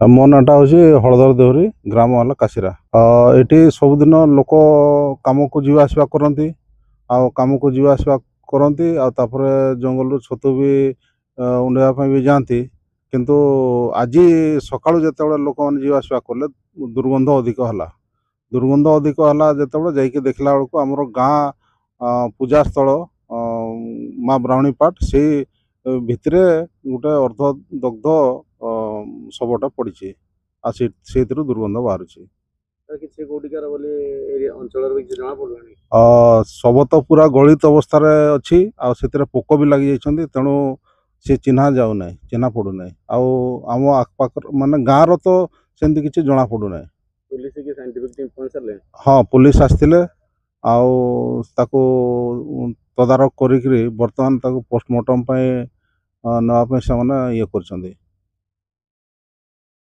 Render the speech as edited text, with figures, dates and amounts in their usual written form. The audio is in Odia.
ମୋ ନାଁଟା ହେଉଛି ହଳଧର ଦେହୁରୀ, ଗ୍ରାମ ହେଲା କାଶିରା। ଏଠି ସବୁଦିନ ଲୋକ କାମକୁ ଯିବା ଆସିବା କରନ୍ତି, ଆଉ କାମକୁ ଯିବା ଆସିବା କରନ୍ତି, ଆଉ ତାପରେ ଜଙ୍ଗଲରୁ ଛତୁ ବି ଉଣ୍ଡେଇବା ପାଇଁ ବି ଯାଆନ୍ତି। କିନ୍ତୁ ଆଜି ସକାଳୁ ଯେତେବେଳେ ଲୋକମାନେ ଯିବା ଆସିବା କଲେ ଦୁର୍ଗନ୍ଧ ଅଧିକ ହେଲା। ଦୁର୍ଗନ୍ଧ ଅଧିକ ହେଲା ଯେତେବେଳେ ଯାଇକି ଦେଖିଲା ବେଳକୁ ଆମର ଗାଁ ପୂଜାସ୍ଥଳ ମା ବ୍ରାହ୍ମଣୀ ପାଟ ସେଇ ଭିତରେ ଗୋଟେ ଅର୍ଦ୍ଧଦଗ୍ଧ ଶବଟା ପଡ଼ିଛି, ଆଉ ସେଇଥିରୁ ଦୁର୍ଗନ୍ଧ ବାହାରୁଛି। ଶବ ତ ପୁରା ଗଳିତ ଅବସ୍ଥାରେ ଅଛି, ଆଉ ସେଥିରେ ପୋକ ବି ଲାଗି ଯାଇଛନ୍ତି, ତେଣୁ ସେ ଚିହ୍ନା ଯାଉନାହିଁ, ଚିହ୍ନା ପଡ଼ୁନାହିଁ। ଆଉ ଆମ ଆଖପାଖର ମାନେ ଗାଁର ତ ସେମିତି କିଛି ଜଣା ପଡ଼ୁନାହିଁ। ହଁ, ପୁଲିସ ଆସିଥିଲେ, ଆଉ ତାକୁ ତଦାରଖ କରିକିରି ବର୍ତ୍ତମାନ ତାକୁ ପୋଷ୍ଟମର୍ଟମ ପାଇଁ ନେବା ପାଇଁ ସେମାନେ ଇଏ କରିଛନ୍ତି।